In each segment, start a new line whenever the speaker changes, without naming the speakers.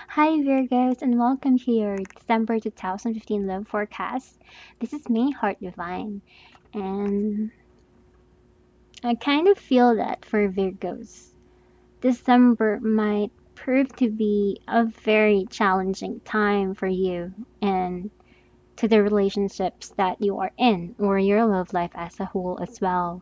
Hi Virgos and welcome to your December 2015 love forecast. This is me, Heart Divine, and I kind of feel that for Virgos, December might prove to be a very challenging time for you and to the relationships that you are in or your love life as a whole as well.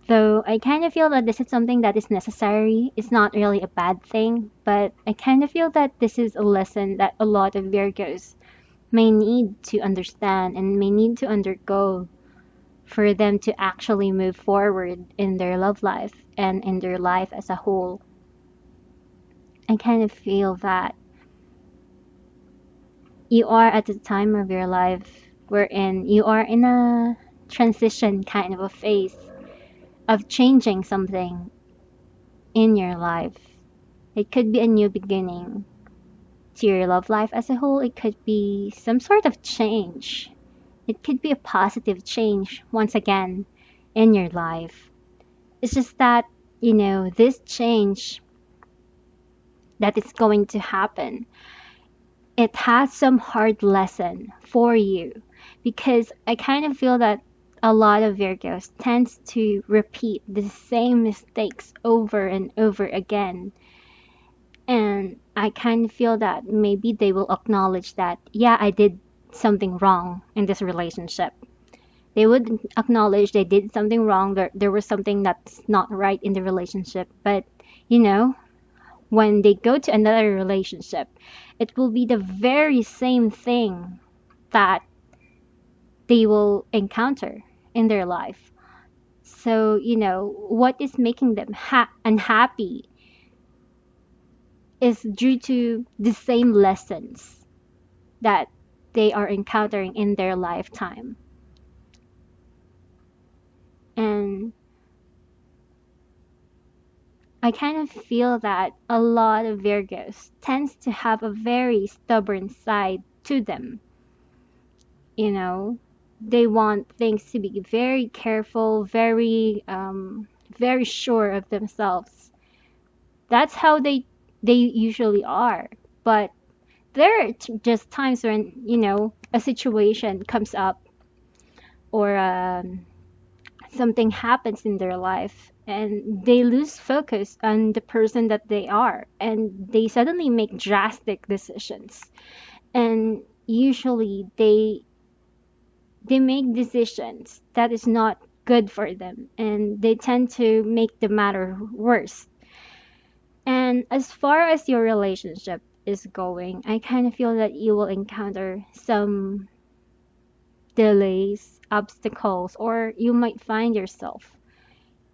Though I kind of feel that this is something that is necessary. It's not really a bad thing, but I kind of feel that this is a lesson that a lot of Virgos may need to understand and may need to undergo for them to actually move forward in their love life and in their life as a whole. I kind of feel that you are at the time of your life wherein you are in a transition kind of a phase of changing something in your life. It could be a new beginning to your love life as a whole. It could be some sort of change. It could be a positive change once again in your life. It's just that, this change that is going to happen, it has some hard lesson for you because I kind of feel that a lot of Virgos tends to repeat the same mistakes over and over again. And I kind of feel that maybe they will acknowledge that, yeah, I did something wrong in this relationship. They would acknowledge they did something wrong, there was something that's not right in the relationship. But, you know, when they go to another relationship, it will be the very same thing that they will encounter in their life. So, what is making them unhappy is due to the same lessons that they are encountering in their lifetime. And I kind of feel that a lot of Virgos tends to have a very stubborn side to them. You know, they want things to be very careful, very sure of themselves. That's how they usually are. But there are just times when a situation comes up or something happens in their life and they lose focus on the person that they are and they suddenly make drastic decisions, and usually they make decisions that is not good for them and they tend to make the matter worse. And as far as your relationship is going, I kind of feel that you will encounter some delays, obstacles, or you might find yourself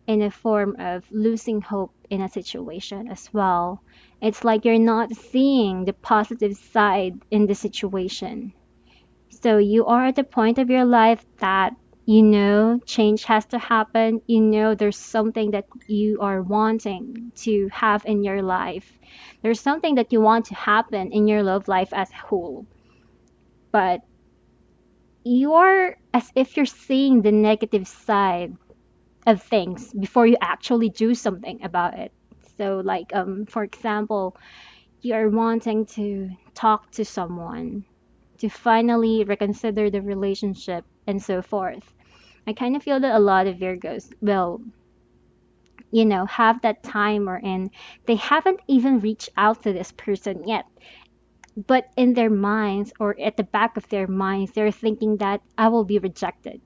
in a form of losing hope in a situation as well. It's like you're not seeing the positive side in the situation. So you are at the point of your life that change has to happen. There's something that you are wanting to have in your life. There's something that you want to happen in your love life as a whole. But you are as if you're seeing the negative side of things before you actually do something about it. So like for example, you're wanting to talk to someone to finally reconsider the relationship and so forth. I kind of feel that a lot of Virgos will, have that time wherein they haven't even reached out to this person yet. But in their minds or at the back of their minds, they're thinking that I will be rejected.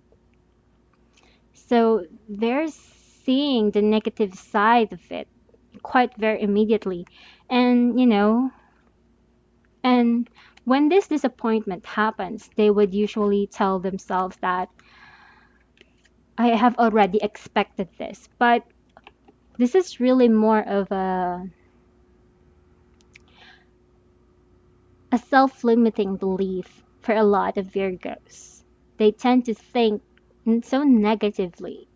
So they're seeing the negative side of it quite very immediately. And, and when this disappointment happens, they would usually tell themselves that I have already expected this. But this is really more of a self-limiting belief for a lot of Virgos. They tend to think so negatively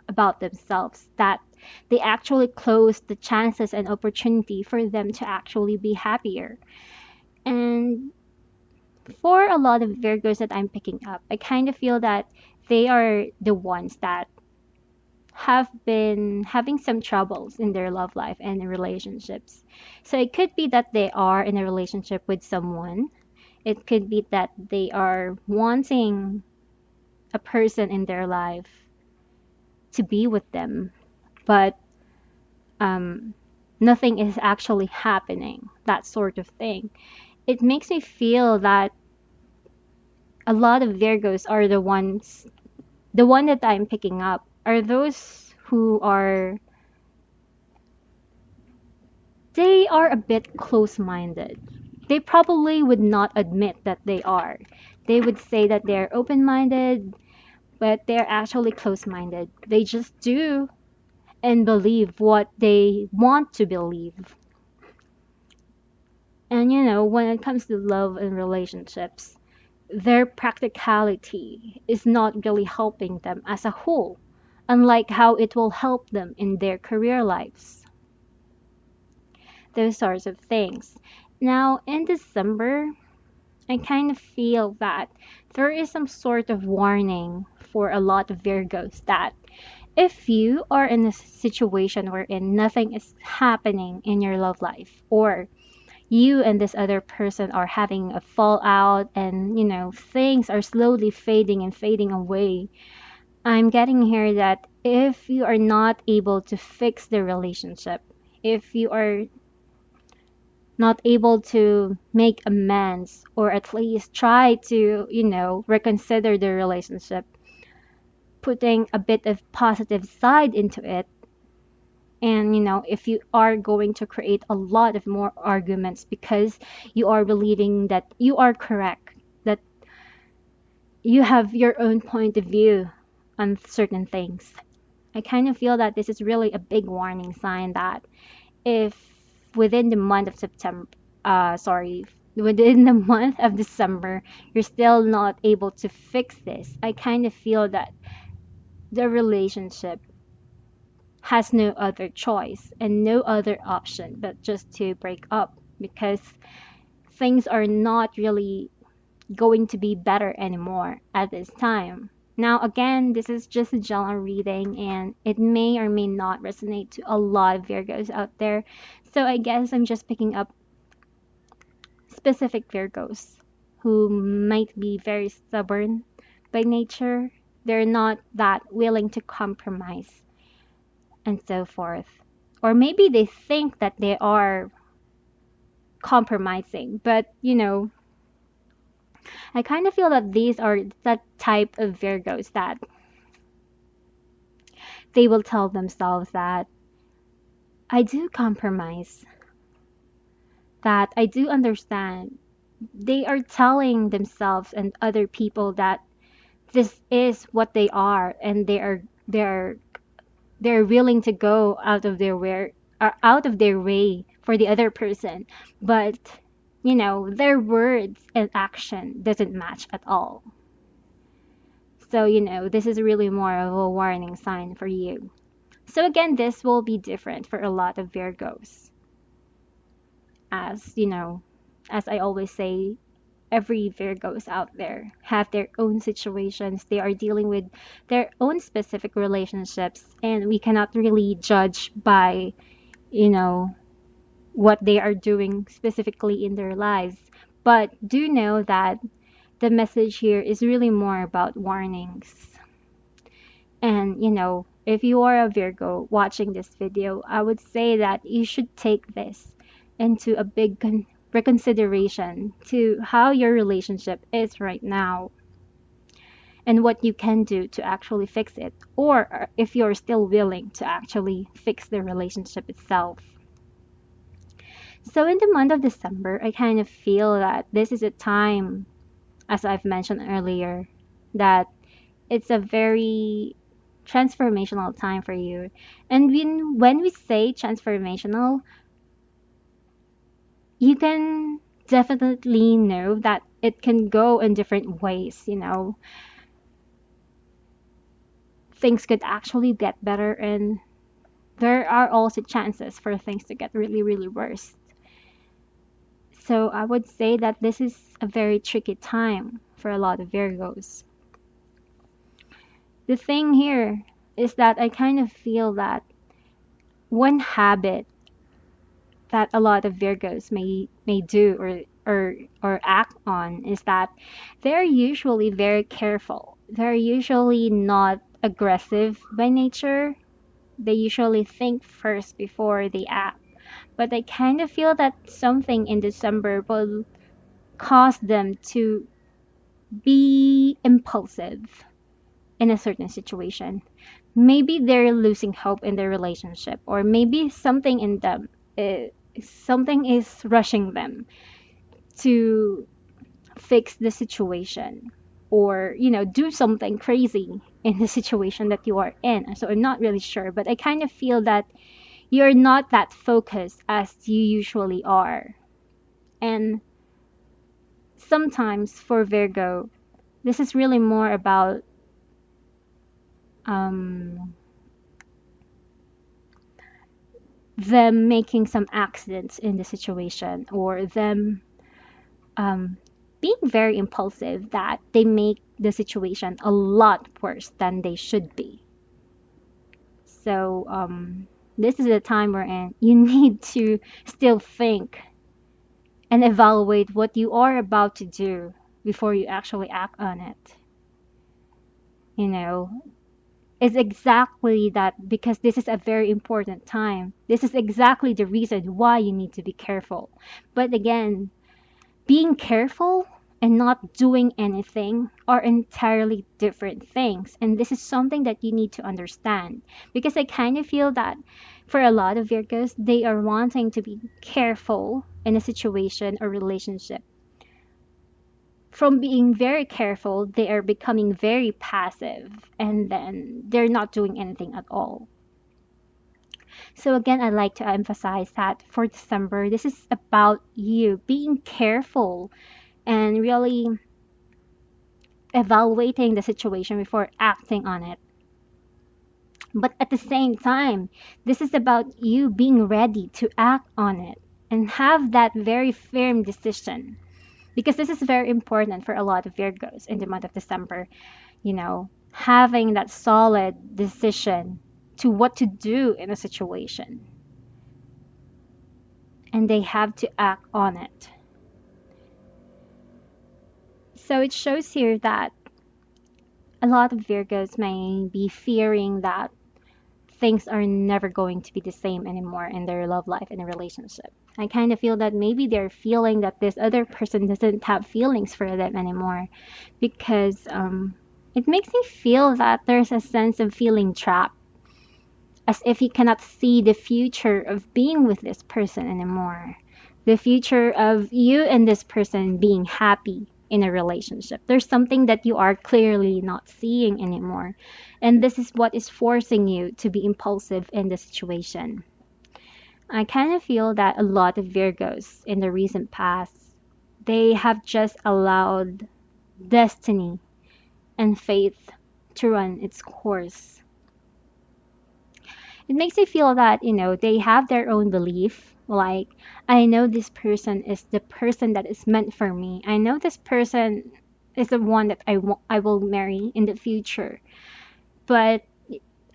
about themselves that they actually close the chances and opportunity for them to actually be happier. And for a lot of Virgos that I'm picking up, I kind of feel that they are the ones that have been having some troubles in their love life and in relationships. So it could be that they are in a relationship with someone. It could be that they are wanting a person in their life to be with them, but um, nothing is actually happening, that sort of thing. It makes me feel that a lot of Virgos are the one that I'm picking up are those who are, they are a bit close-minded. They probably would not admit that they are. They would say that they're open-minded, but they're actually close-minded. They just do and believe what they want to believe. And when it comes to love and relationships, their practicality is not really helping them as a whole, unlike how it will help them in their career lives, those sorts of things. Now, in December, I kind of feel that there is some sort of warning for a lot of Virgos that if you are in a situation wherein nothing is happening in your love life, or you and this other person are having a fallout and things are slowly fading and fading away, I'm getting here that if you are not able to fix the relationship, if you are not able to make amends or at least try to reconsider the relationship, putting a bit of positive side into it, and if you are going to create a lot of more arguments because you are believing that you are correct, that you have your own point of view on certain things, I kind of feel that this is really a big warning sign that if within the month of September, sorry, within the month of December, you're still not able to fix this, I kind of feel that the relationship has no other choice and no other option but just to break up because things are not really going to be better anymore at this time. Now, again, this is just a general reading and it may or may not resonate to a lot of Virgos out there. So I guess I'm just picking up specific Virgos who might be very stubborn by nature. They're not that willing to compromise and so forth. Or maybe they think that they are compromising, but I kind of feel that these are that type of Virgos that they will tell themselves that I do compromise, that I do understand. They are telling themselves and other people that this is what they are and they're willing to go out of their way for the other person. But their words and action doesn't match at all. So, this is really more of a warning sign for you. So again, this will be different for a lot of Virgos. As as I always say, every Virgos out there have their own situations. They are dealing with their own specific relationships, and we cannot really judge by, you know, what they are doing specifically in their lives. But do know that the message here is really more about warnings. And if you are a Virgo watching this video, I would say that you should take this into a big reconsideration to how your relationship is right now and what you can do to actually fix it, or if you're still willing to actually fix the relationship itself. So, in the month of December, I kind of feel that this is a time, as I've mentioned earlier, that it's a very transformational time for you. And when we say transformational, you can definitely know that it can go in different ways. Things could actually get better, and there are also chances for things to get really, really worse. So I would say that this is a very tricky time for a lot of Virgos. The thing here is that I kind of feel that one habit that a lot of Virgos may do or act on is that they're usually very careful. They're usually not aggressive by nature. They usually think first before they act. But I kind of feel that something in December will cause them to be impulsive in a certain situation. Maybe they're losing hope in their relationship, or maybe something in them, something is rushing them to fix the situation, or do something crazy in the situation that you are in. So I'm not really sure, but I kind of feel that you're not that focused as you usually are. And sometimes for Virgo, this is really more about um, them making some accidents in the situation, or them um, being very impulsive that they make the situation a lot worse than they should be. So this is a time wherein you need to still think and evaluate what you are about to do before you actually act on it. You know, it's exactly that, because this is a very important time. This is exactly the reason why you need to be careful. But again, being careful and not doing anything are entirely different things. And this is something that you need to understand, because I kind of feel that for a lot of Virgos, they are wanting to be careful in a situation or relationship. From being very careful, they are becoming very passive, and then they're not doing anything at all. So again, I'd like to emphasize that for December, this is about you being careful and really evaluating the situation before acting on it. But at the same time, this is about you being ready to act on it and have that very firm decision. Because this is very important for a lot of Virgos in the month of December, having that solid decision to what to do in a situation. And they have to act on it. So it shows here that a lot of Virgos may be fearing that things are never going to be the same anymore in their love life and a relationship. I kind of feel that maybe they're feeling that this other person doesn't have feelings for them anymore, because it makes me feel that there's a sense of feeling trapped, as if you cannot see the future of being with this person anymore. The future of you and this person being happy in a relationship. There's something that you are clearly not seeing anymore. And this is what is forcing you to be impulsive in the situation. I kind of feel that a lot of Virgos in the recent past, they have just allowed destiny and faith to run its course. It makes me feel that, they have their own belief. Like, I know this person is the person that is meant for me. I know this person is the one that I will marry in the future. But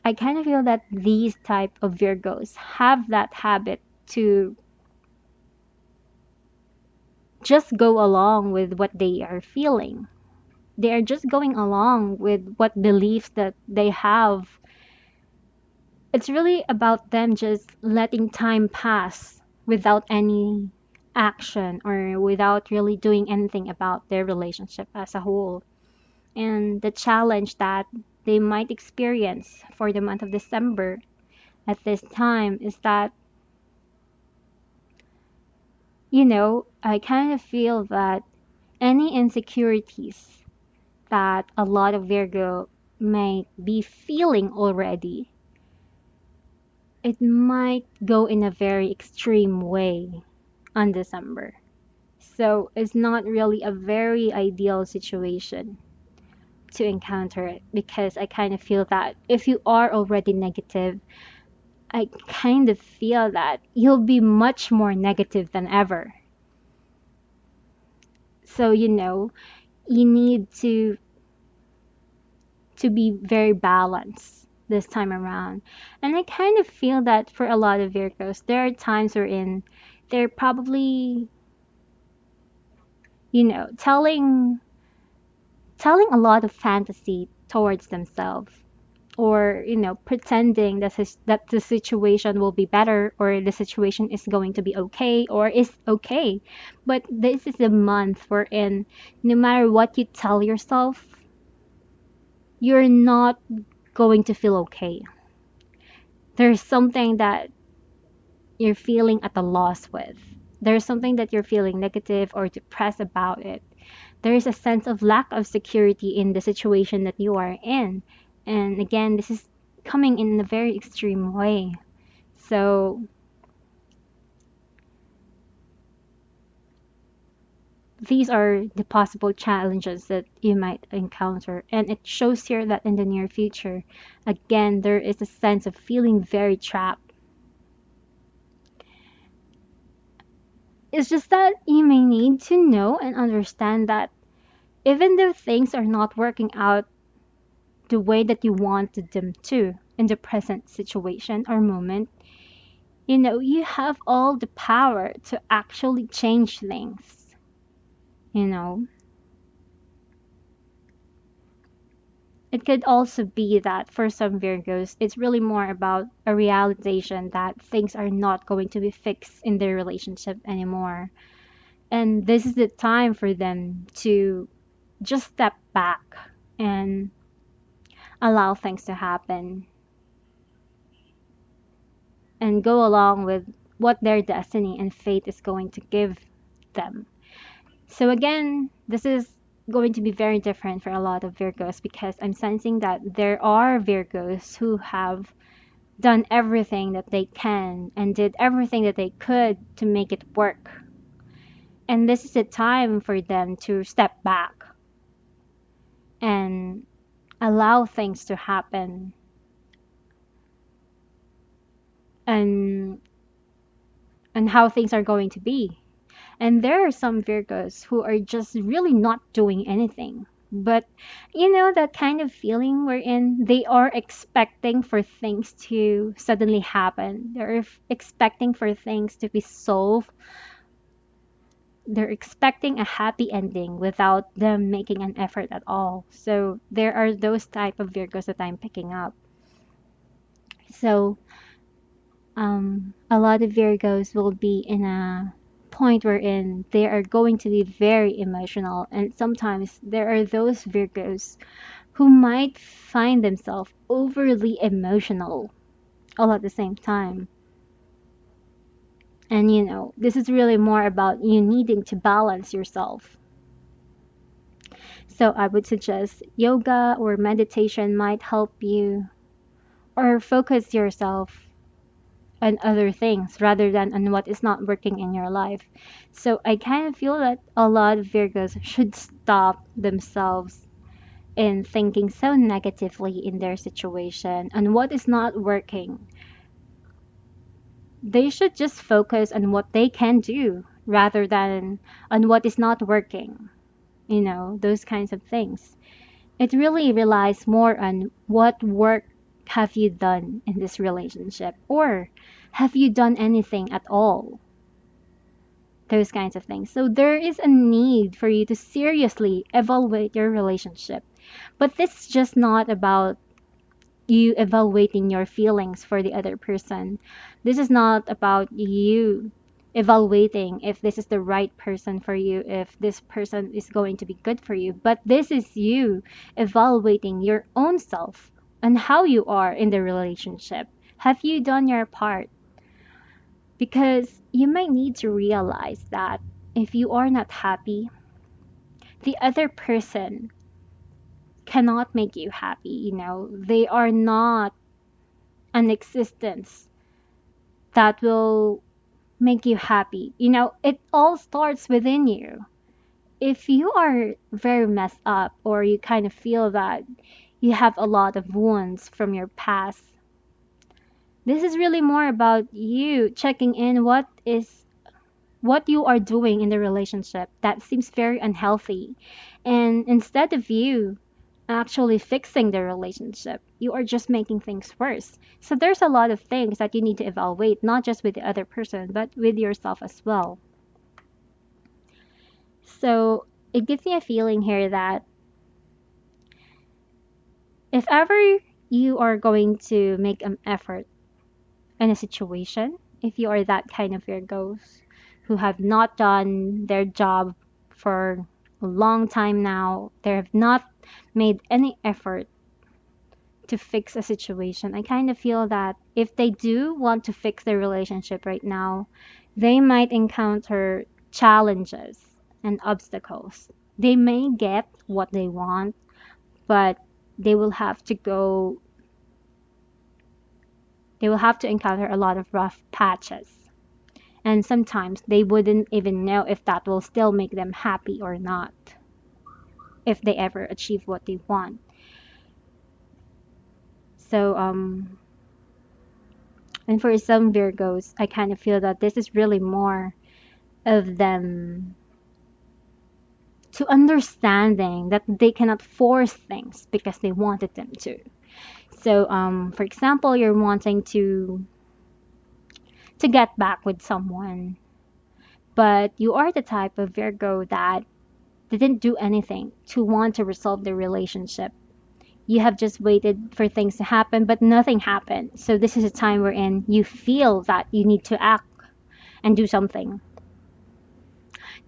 I kind of feel that these type of Virgos have that habit to just go along with what they are feeling. They are just going along with what beliefs that they have. It's really about them just letting time pass without any action, or without really doing anything about their relationship as a whole. And the challenge that they might experience for the month of December at this time is that, I kind of feel that any insecurities that a lot of Virgo may be feeling already, it might go in a very extreme way on December. So it's not really a very ideal situation to encounter it, because I kind of feel that if you are already negative, I kind of feel that you'll be much more negative than ever. So, you need to be very balanced. this time around. And I kind of feel that for a lot of Virgos, there are times wherein they're probably, telling a lot of fantasy towards themselves, or pretending that the situation will be better, or the situation is going to be okay, or is okay. But this is a month wherein no matter what you tell yourself, you're not going to feel okay. There's something that you're feeling at a loss with. There's something that you're feeling negative or depressed about it. There is a sense of lack of security in the situation that you are in. And again, this is coming in a very extreme way. So these are the possible challenges that you might encounter. And it shows here that in the near future, again, there is a sense of feeling very trapped. It's just that you may need to know and understand that even though things are not working out the way that you wanted them to in the present situation or moment, you have all the power to actually change things. You know, it could also be that for some Virgos, it's really more about a realization that things are not going to be fixed in their relationship anymore. And this is the time for them to just step back and allow things to happen and go along with what their destiny and fate is going to give them. So again, this is going to be very different for a lot of Virgos because I'm sensing that there are Virgos who have done everything that they can and did everything that they could to make it work. And this is a time for them to step back and allow things to happen and how things are going to be. And there are some Virgos who are just really not doing anything. But that kind of feeling wherein they are expecting for things to suddenly happen. They're expecting for things to be solved. They're expecting a happy ending without them making an effort at all. So there are those type of Virgos that I'm picking up. So a lot of Virgos will be in a point wherein they are going to be very emotional, and sometimes there are those Virgos who might find themselves overly emotional all at the same time. And this is really more about you needing to balance yourself. So I would suggest yoga or meditation might help you, or focus yourself on other things rather than on what is not working in your life. So I kind of feel that a lot of Virgos should stop themselves in thinking so negatively in their situation and what is not working. They should just focus on what they can do rather than on what is not working, those kinds of things. It really relies more on what work have you done in this relationship, or have you done anything at all? Those kinds of things. So there is a need for you to seriously evaluate your relationship. But this is just not about you evaluating your feelings for the other person. This is not about you evaluating if this is the right person for you, if this person is going to be good for you, but this is you evaluating your own self and how you are in the relationship. Have you done your part? Because you might need to realize that if you are not happy, the other person cannot make you happy. They are not an existence that will make you happy. It all starts within you. If you are very messed up, or you kind of feel that you have a lot of wounds from your past, this is really more about you checking in what you are doing in the relationship that seems very unhealthy. And instead of you actually fixing the relationship. You are just making things worse. So there's a lot of things that you need to evaluate, not just with the other person, but with yourself as well. So it gives me a feeling here that if ever you are going to make an effort in a situation, if you are that kind of Virgos who have not done their job for a long time now, they have not made any effort to fix a situation. I kind of feel that if they do want to fix their relationship right now, they might encounter challenges and obstacles. They may get what they want, but they will have to go, they will have to encounter a lot of rough patches. And sometimes they wouldn't even know if that will still make them happy or not, if they ever achieve what they want. So, and for some Virgos, I kind of feel that this is really more of them to understanding that they cannot force things because they wanted them to. So, for example, you're wanting to get back with someone, but you are the type of Virgo that didn't do anything to want to resolve the relationship. You have just waited for things to happen, but nothing happened. So this is a time wherein you feel that you need to act and do something.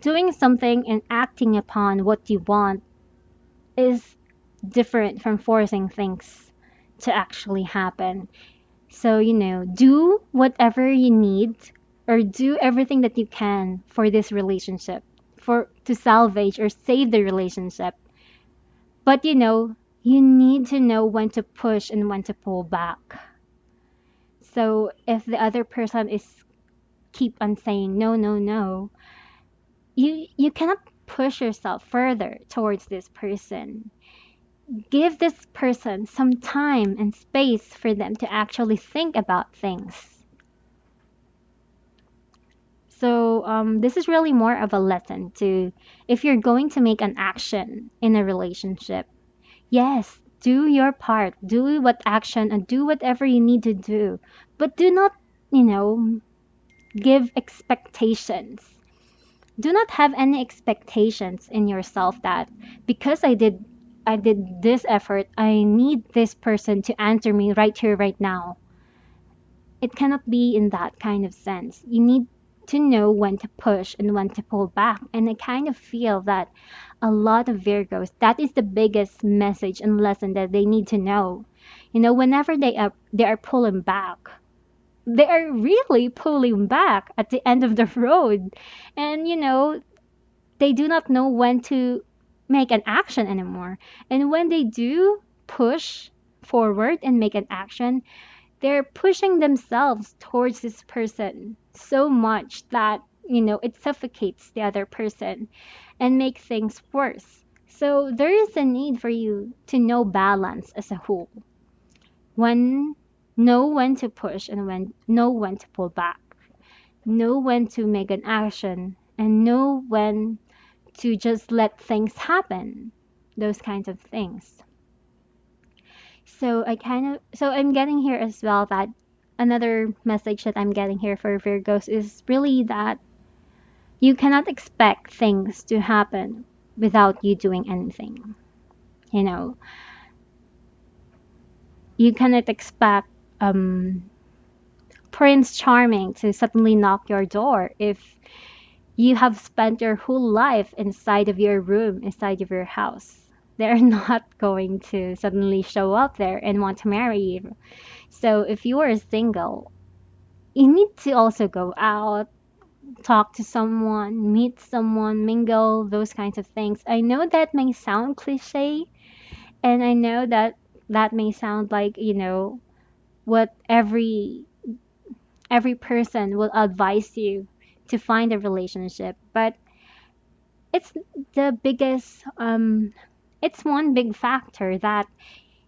Doing something and acting upon what you want is different from forcing things to actually happen. So, do whatever you need or do everything that you can for this relationship, for to salvage or save the relationship. But you need to know when to push and when to pull back. So if the other person is keep on saying no, no, no, you cannot push yourself further towards this person. Give this person some time and space for them to actually think about things. So this is really more of a lesson to if you're going to make an action in a relationship, yes, do your part, do what action and do whatever you need to do, but do not, you know, give expectations. Do not have any expectations in yourself that because I did this effort, I need this person to answer me right here, right now. It cannot be in that kind of sense. You need to know when to push and when to pull back. And I kind of feel that a lot of Virgos, that is the biggest message and lesson that they need to know. Whenever they are pulling back, they are really pulling back at the end of the road. And they do not know when to make an action anymore. And when they do push forward and make an action, they're pushing themselves towards this person so much that it suffocates the other person and make things worse. So there is a need for you to know balance as a whole. When Know when to push and know when to pull back. Know when to make an action and know when to just let things happen. Those kinds of things. So I'm getting here as well that another message that I'm getting here for Virgos is really that you cannot expect things to happen without you doing anything. You know, you cannot expect Prince Charming to suddenly knock your door if you have spent your whole life inside of your room, inside of your house. They're not going to suddenly show up there and want to marry you. So if you are single, you need to also go out, talk to someone, meet someone, mingle, those kinds of things. I know that may sound cliche, and I know that that may sound like, what every person will advise you to find a relationship, but it's the biggest it's one big factor that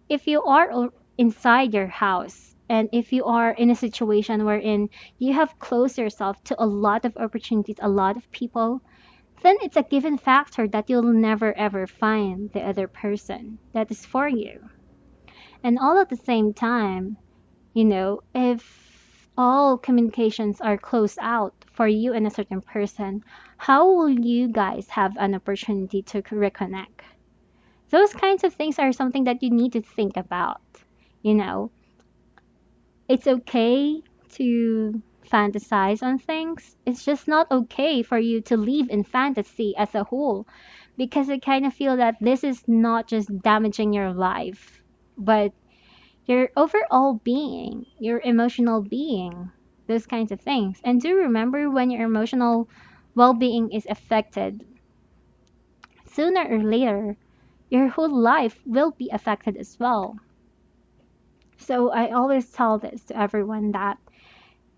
if you are inside your house and if you are in a situation wherein you have closed yourself to a lot of opportunities, a lot of people, then it's a given factor that you'll never ever find the other person that is for you. And all at the same time, if all communications are closed out for you and a certain person, how will you guys have an opportunity to reconnect? Those kinds of things are something that you need to think about. You know, it's okay to fantasize on things. It's just not okay for you to live in fantasy as a whole because I kind of feel that this is not just damaging your life, but your overall being, your emotional being, those kinds of things. And do remember when your emotional well being is affected, sooner or later, your whole life will be affected as well. So I always tell this to everyone that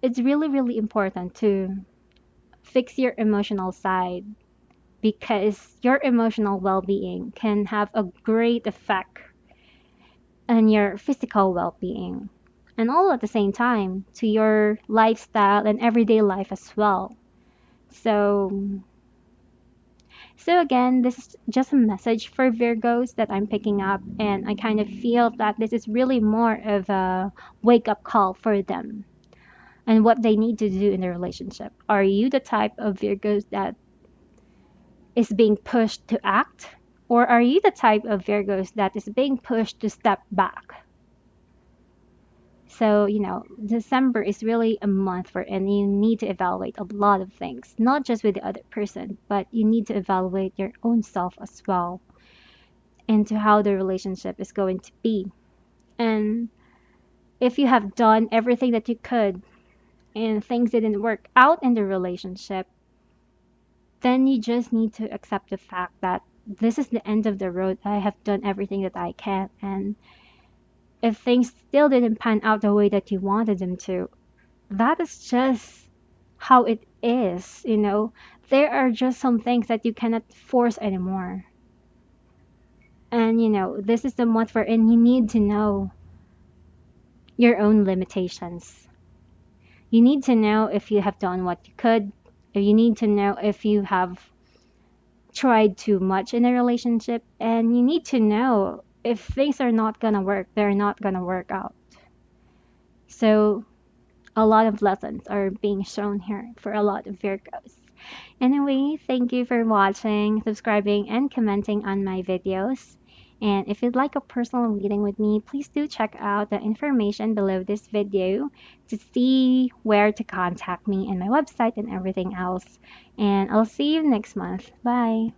it's really, really important to fix your emotional side because your emotional well being can have a great effect on your physical well being. And all at the same time to your lifestyle and everyday life as well. So, so again, this is just a message for Virgos that I'm picking up, and I kind of feel that this is really more of a wake up call for them and what they need to do in their relationship. Are you the type of Virgos that is being pushed to act? Or are you the type of Virgos that is being pushed to step back? So, December is really a month for, and you need to evaluate a lot of things, not just with the other person, but you need to evaluate your own self as well into how the relationship is going to be. And if you have done everything that you could and things didn't work out in the relationship, then you just need to accept the fact that this is the end of the road. I have done everything that I can. And if things still didn't pan out the way that you wanted them to, that is just how it is. There are just some things that you cannot force anymore. And this is the month wherein you need to know your own limitations. You need to know if you have done what you could, or you need to know if you have tried too much in a relationship, and you need to know if things are not gonna work, they're not gonna work out. So a lot of lessons are being shown here for a lot of Virgos. Anyway, thank you for watching, subscribing, and commenting on my videos. And if you'd like a personal reading with me, please do check out the information below this video to see where to contact me and my website and everything else. And I'll see you next month. Bye.